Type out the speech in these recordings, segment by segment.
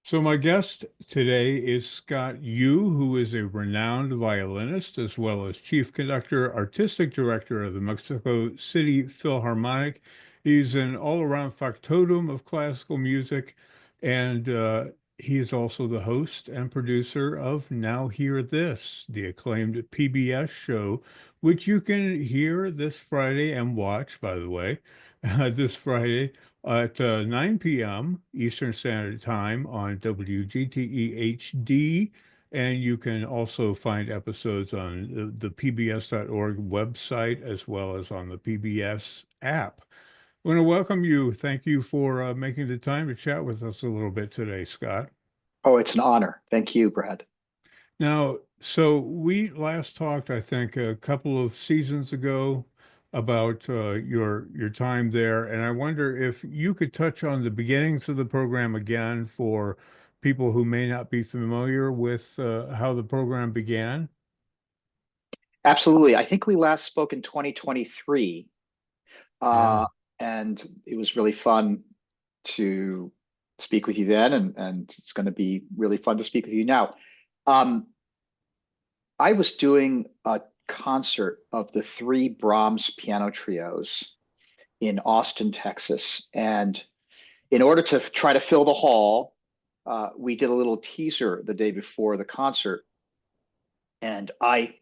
So my guest today is Scott Yoo, who is a renowned violinist as well as chief conductor, artistic director of the Mexico City Philharmonic. He's an all-around factotum of classical music, and he is also the host and producer of Now Hear This, the acclaimed PBS show, which you can hear this Friday and watch, by the way, this Friday at 9 p.m. Eastern Standard Time on WGTE HD. And you can also find episodes on the PBS.org website as well as on the PBS app. I want to welcome you. Thank you for making the time to chat with us a little bit today, Scott. Oh, it's an honor. Thank you, Brad. Now, so we last talked, I think, a couple of seasons ago about your time there, and I wonder if you could touch on the beginnings of the program again for people who may not be familiar with how the program began. Absolutely. I think we last spoke in 2023, Yeah. uh, and it was really fun to speak with you then, and it's going to be really fun to speak with you now. Um, I was doing a concert of the three Brahms piano trios in Austin, Texas, and in order to try to fill the hall, we did a little teaser the day before the concert, and I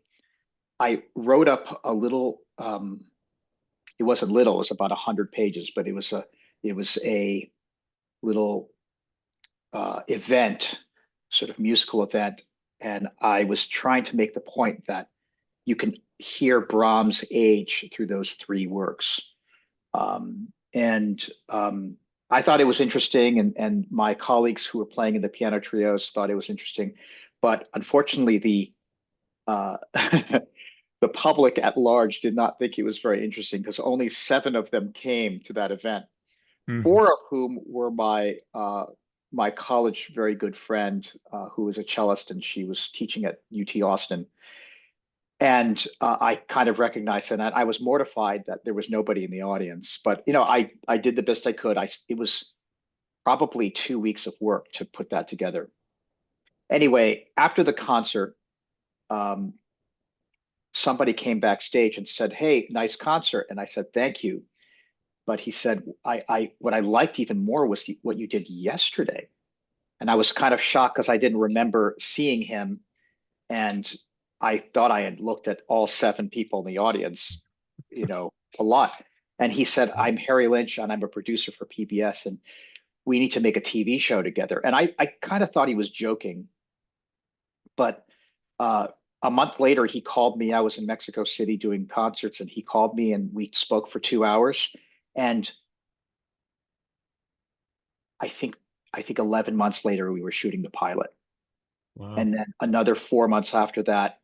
wrote up a little. It wasn't little; it was about 100 pages, but it was a little event, sort of musical event, and I was trying to make the point that you can hear Brahms' age through those three works, and I thought it was interesting, and my colleagues who were playing in the piano trios thought it was interesting, but unfortunately, the uh, the public at large did not think it was very interesting because only seven of them came to that event, Mhm. four of whom were my college very good friend who was a cellist and she was teaching at UT Austin. And I kind of recognized that. I was mortified that there was nobody in the audience, but I did the best I could. It was probably 2 weeks of work to put that together. Anyway, after the concert, um, somebody came backstage and said, "Hey, nice concert." And I said, "Thank you." But he said, what I liked even more was what you did yesterday." And I was kind of shocked because I didn't remember seeing him. And I thought I had looked at all seven people in the audience, a lot. And he said, "I'm Harry Lynch and I'm a producer for PBS and we need to make a TV show together." And I kind of thought he was joking, but uh, a month later, he called me. I was in Mexico City doing concerts, and he called me, and we spoke for 2 hours. And I think I think 11 months later, we were shooting the pilot, Wow. and then another 4 months after that,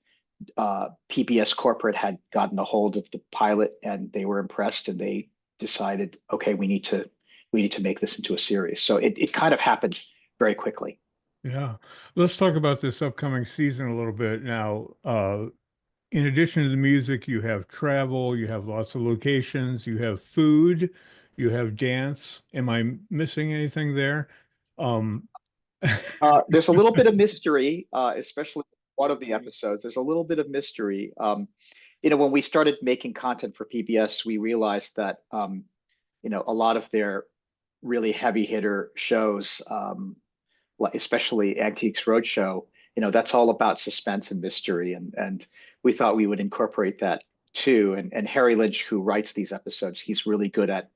PBS corporate had gotten a hold of the pilot, and they were impressed, and they decided, okay, we need to make this into a series. So it kind of happened very quickly. Yeah. Let's talk about this upcoming season a little bit now. In addition to the music, you have travel, you have lots of locations, you have food, you have dance. Am I missing anything there? Um, There's a little bit of mystery, especially one of the episodes. There's a little bit of mystery. When we started making content for PBS, we realized that a lot of their really heavy hitter shows, especially Antiques Roadshow, that's all about suspense and mystery, and we thought we would incorporate that too. And Harry Lynch, who writes these episodes, he's really good at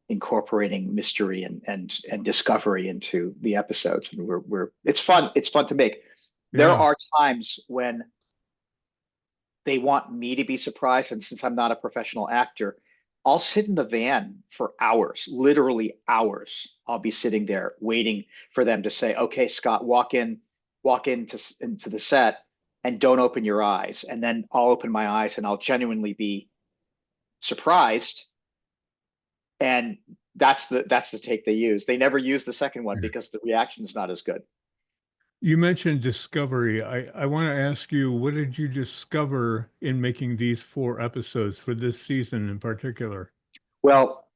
incorporating mystery and discovery into the episodes, and we're it's fun to make. There yeah. are times when they want me to be surprised, and since I'm not a professional actor, I'll sit in the van for hours, literally hours. I'll be sitting there waiting for them to say, "Okay, Scott, walk into the set and don't open your eyes." And then I'll open my eyes and I'll genuinely be surprised, and that's the take they use. They never use the second one because the reaction is not as good. You mentioned discovery. I want to ask you, what did you discover in making these four episodes for this season in particular? Well,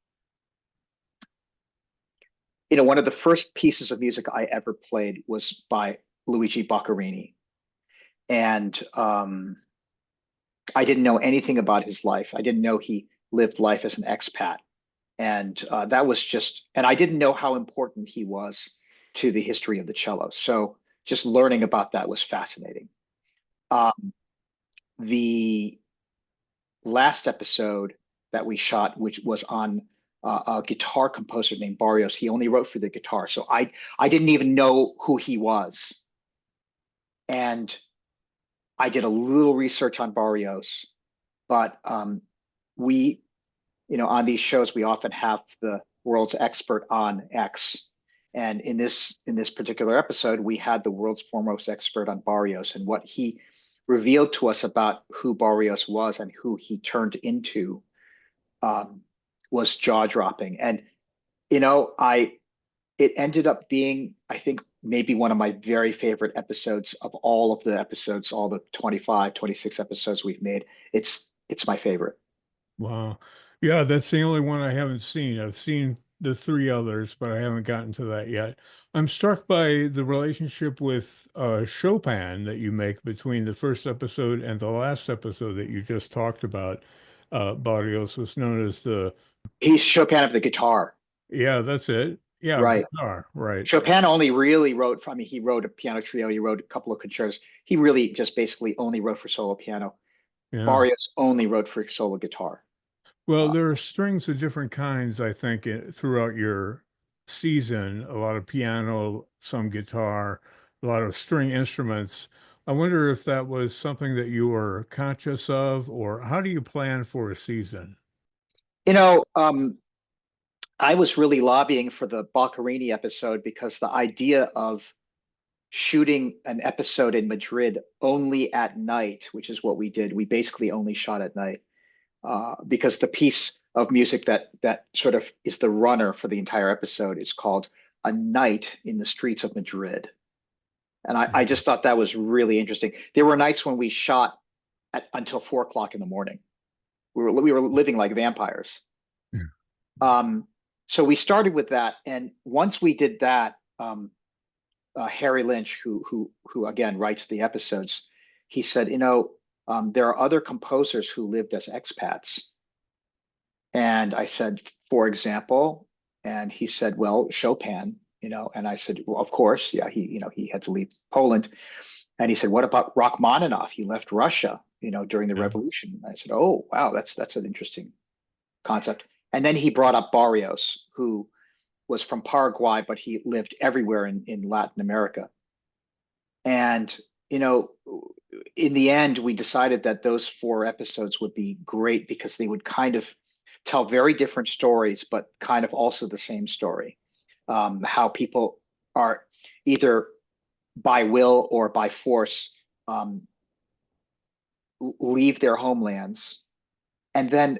one of the first pieces of music I ever played was by Luigi Boccherini. And I didn't know anything about his life. I didn't know he lived life as an expat. And that was just, and I didn't know how important he was to the history of the cello. So just learning about that was fascinating. Um, the last episode that we shot, which was on a guitar composer named Barrios, he only wrote for the guitar. So I didn't even know who he was. And I did a little research on Barrios, but we, on these shows, we often have the world's expert on X. And in this particular episode, we had the world's foremost expert on Barrios, and what he revealed to us about who Barrios was and who he turned into was jaw-dropping. And I it ended up being, I think, maybe one of my very favorite episodes of all of the episodes, all the 25, 26 episodes we've made. It's my favorite. Wow. Yeah, that's the only one I haven't seen. I've seen the three others, but I haven't gotten to that yet. I'm struck by the relationship with Chopin that you make between the first episode and the last episode that you just talked about. Barrios was known as the, He's Chopin of the guitar, yeah, that's it. Yeah, right? guitar, right. Chopin only really wrote, I mean, he wrote a piano trio, he wrote a couple of concertos. He really just basically only wrote for solo piano. Yeah. Barrios only wrote for solo guitar. Well, Uh, there are strings of different kinds, I think, throughout your season. A lot of piano, some guitar, a lot of string instruments. I wonder if that was something that you were conscious of, or how do you plan for a season? you know, um, I was really lobbying for the Boccherini episode because the idea of shooting an episode in Madrid only at night, which is what we did, we basically only shot at night because the piece of music that sort of is the runner for the entire episode is called "A Night in the Streets of Madrid." And I just thought that was really interesting. There were nights when we shot until 4 o'clock in the morning. We were living like vampires. Yeah. So we started with that, and once we did that, Harry Lynch, who again writes the episodes, he said, there are other composers who lived as expats. And I said, for example, and he said, well, Chopin, and I said, well, of course, yeah, he had to leave Poland. And he said, what about Rachmaninoff? He left Russia, during the Yeah. revolution. I said, oh, wow, that's an interesting concept. And then he brought up Barrios, who was from Paraguay, but he lived everywhere in Latin America. And, you know, in the end, we decided that those 4 episodes would be great because they would kind of tell very different stories, but kind of also the same story. How people are either by will or by force leave their homelands and then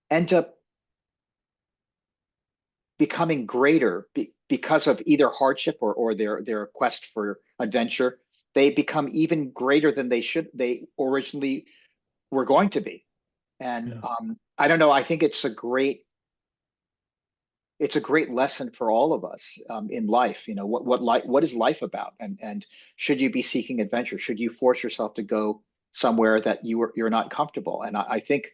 end up becoming greater because of either hardship or their quest for adventure. They become even greater than they originally were going to be. And Yeah. I don't know. I think it's a great lesson for all of us in life. What is life about, and should you be seeking adventure? Should you force yourself to go somewhere that you're not comfortable? And I think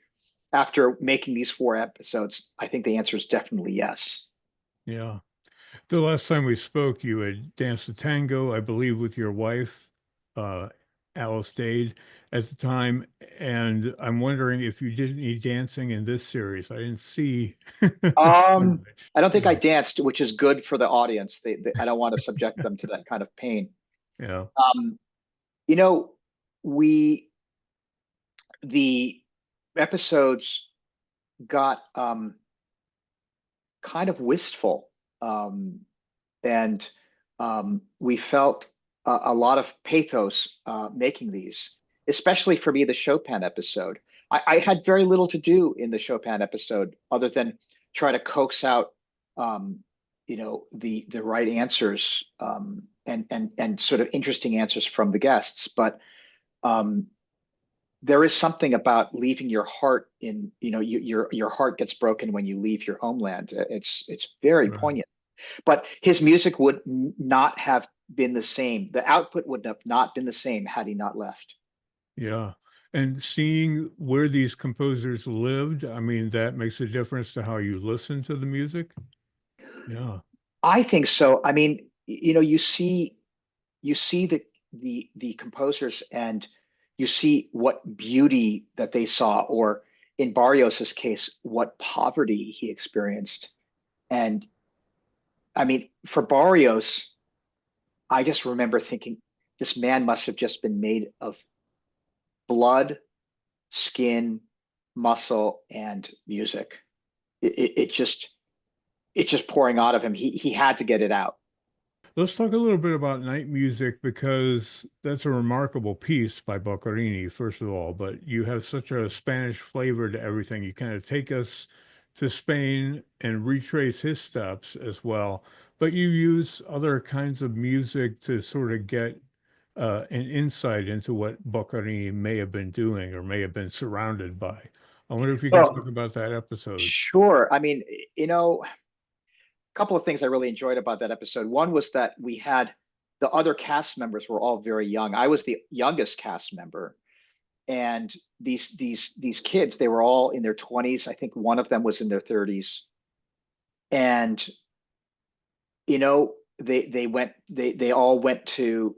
after making these 4 episodes, I think the answer is definitely yes. Yeah. The last time we spoke, you had danced a tango, I believe, with your wife, uh, Alice Dade, at the time. And I'm wondering if you did any dancing in this series. I didn't see Um, much. I don't think I Yeah. danced, which is good for the audience. I don't want to subject them to that kind of pain. Yeah. Um, you know, we the episodes got kind of wistful, and we felt a lot of pathos making these, especially for me, the Chopin episode. I had very little to do in the Chopin episode other than try to coax out, the right answers and sort of interesting answers from the guests. But um, there is something about leaving your heart in, your heart gets broken when you leave your homeland. It's very Right. poignant. But his music would not have been the same. The output would have not been the same had he not left. Yeah. And seeing where these composers lived, I mean, that makes a difference to how you listen to the music. Yeah. I think so. I mean, you see the composers, and you see what beauty that they saw, or in Barrios's case, what poverty he experienced. And I mean, for Barrios, I just remember thinking this man must have just been made of blood, skin, muscle, and music. It just pouring out of him. He had to get it out. Let's talk a little bit about night music because that's a remarkable piece by Boccherini, first of all. But you have such a Spanish flavor to everything. You kind of take us to Spain and retrace his steps as well. But you use other kinds of music to sort of get an insight into what Boccherini may have been doing or may have been surrounded by. I wonder if you can talk Well, about that episode. sure. I mean, a couple of things I really enjoyed about that episode. One was that we had the other cast members were all very young. I was the youngest cast member, and these kids, they were all in their 20s. I think one of them was in their 30s, and they all went to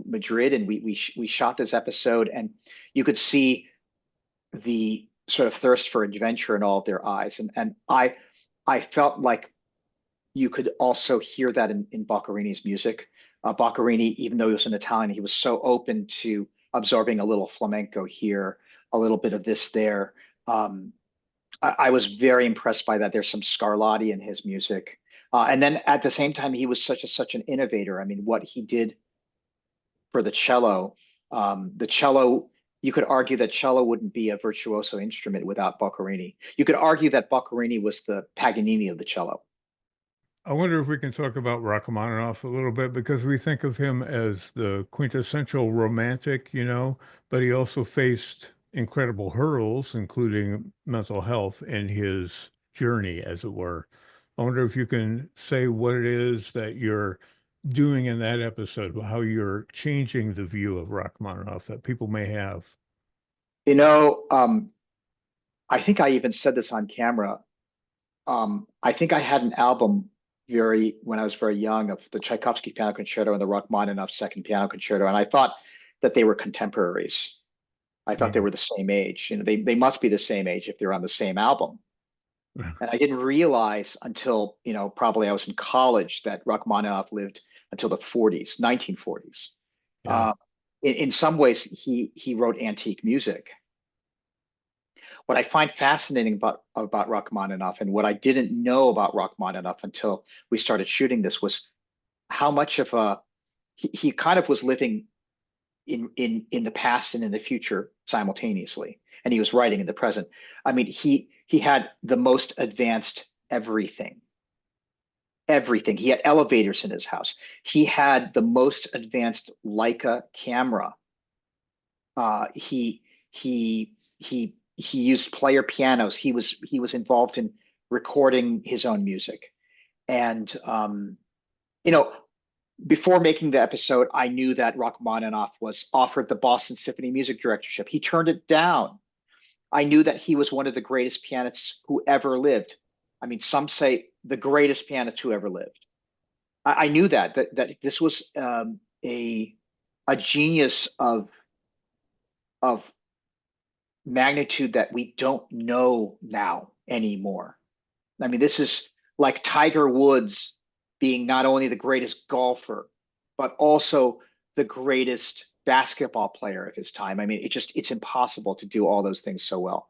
Madrid, and we shot this episode, and you could see the sort of thirst for adventure in all of their eyes, and I felt like you could also hear that in Boccherini's music. Boccherini, even though he was an Italian, he was so open to absorbing a little flamenco here, a little bit of this there. Um, I was very impressed by that. There's some Scarlatti in his music. And then at the same time, he was such an innovator. I mean, what he did for the cello, you could argue that cello wouldn't be a virtuoso instrument without Boccherini. You could argue that Boccherini was the Paganini of the cello. I wonder if we can talk about Rachmaninoff a little bit because we think of him as the quintessential romantic, but he also faced incredible hurdles, including mental health in his journey, as it were. I wonder if you can say what it is that you're doing in that episode, how you're changing the view of Rachmaninoff that people may have. You know, um, I think I even said this on camera. I think I had an album very when I was very young of the Tchaikovsky Piano Concerto and the Rachmaninoff Second Piano Concerto, and I thought that they were contemporaries. I thought they Yeah. were the same age. They must be the same age if they're on the same album. And I didn't realize until, probably I was in college that Rachmaninoff lived until the 40s, 1940s. Yeah. Uh, in some ways, he wrote antique music. What I find fascinating about Rachmaninoff, and what I didn't know about Rachmaninoff until we started shooting this, was how much of a he kind of was living in the past and in the future simultaneously, and he was writing in the present. I mean, he had the most advanced everything. Everything. He had elevators in his house. He had the most advanced Leica camera. He used player pianos. He was involved in recording his own music. And you know, before making the episode, I knew that Rachmaninoff was offered the Boston Symphony music directorship. He turned it down. I knew that he was one of the greatest pianists who ever lived. I mean, some say the greatest pianist who ever lived. I knew that this was a genius of magnitude that we don't know now anymore. I mean, this is like Tiger Woods being not only the greatest golfer, but also the greatest basketball player of his time. I mean, it's impossible to do all those things so well.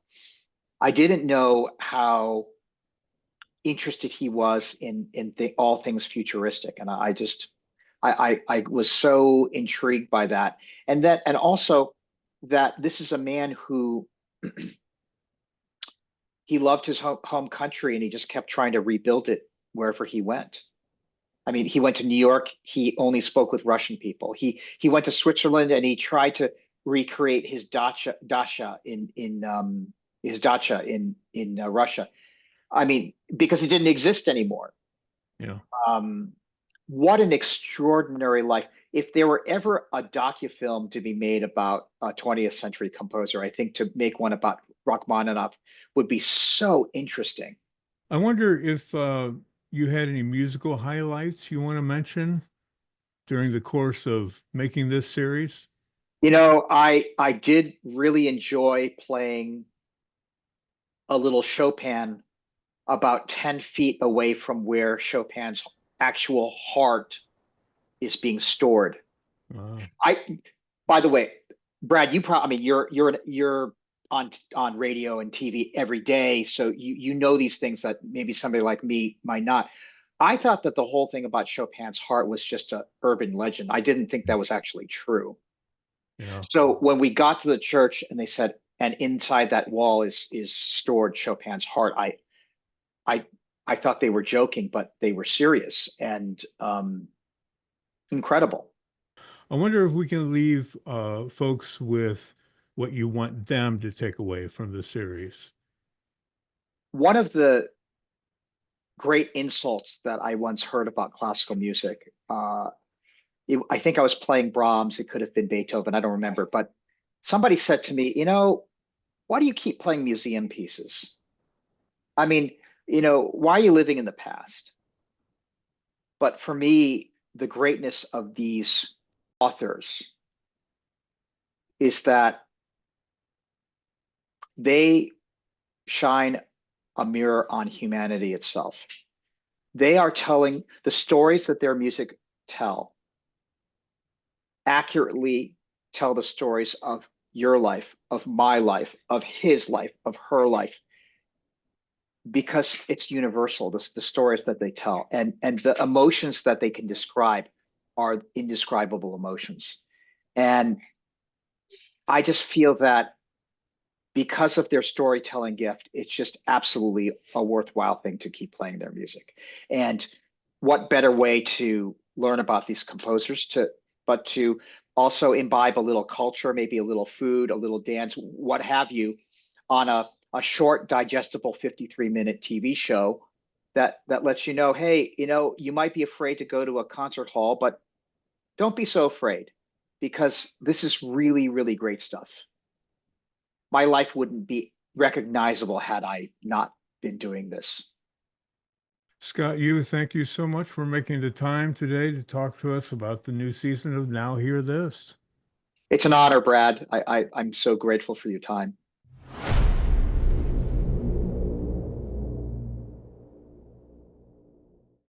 I didn't know how interested he was in all things futuristic, and I was so intrigued by that, and also that this is a man who he loved his home country, and he just kept trying to rebuild it wherever he went. I mean, he went to New York. He only spoke with Russian people. He went to Switzerland, and he tried to recreate his dacha in his dacha in Russia. I mean, because it didn't exist anymore. Yeah. Um, what an extraordinary life. If there were ever a docufilm to be made about a 20th century composer, I think to make one about Rachmaninoff would be so interesting. I wonder if you had any musical highlights you want to mention during the course of making this series. I did really enjoy playing a little Chopin about 10 feet away from where Chopin's actual heart is being stored. Wow. I, by the way, Brad, I mean, you're on radio and TV every day, so you know these things that maybe somebody like me might not. I thought that the whole thing about Chopin's heart was just a urban legend. I didn't think that was actually true. Yeah. So when we got to the church and they said, and inside that wall is stored Chopin's heart, I I thought they were joking, but they were serious and incredible. I wonder if we can leave folks with what you want them to take away from the series. One of the great insults that I once heard about classical music. I think I was playing Brahms. It could have been Beethoven. I don't remember. But somebody said to me, why do you keep playing museum pieces? I mean, why are you living in the past? But for me, the greatness of these authors is that they shine a mirror on humanity itself. They are telling the stories that their music tell accurately tell the stories of your life, of my life, of his life, of her life, because it's universal, the stories that they tell. And the emotions that they can describe are indescribable emotions. And I just feel that because of their storytelling gift, it's just absolutely a worthwhile thing to keep playing their music. And what better way to learn about these composers but to also imbibe a little culture, maybe a little food, a little dance, what have you, on a short, digestible 53-minute TV show that lets you know, hey, you might be afraid to go to a concert hall, but don't be so afraid because this is really, really great stuff. My life wouldn't be recognizable had I not been doing this. Scott Yoo, thank you so much for making the time today to talk to us about the new season of Now Hear This. It's an honor, Brad. I'm so grateful for your time.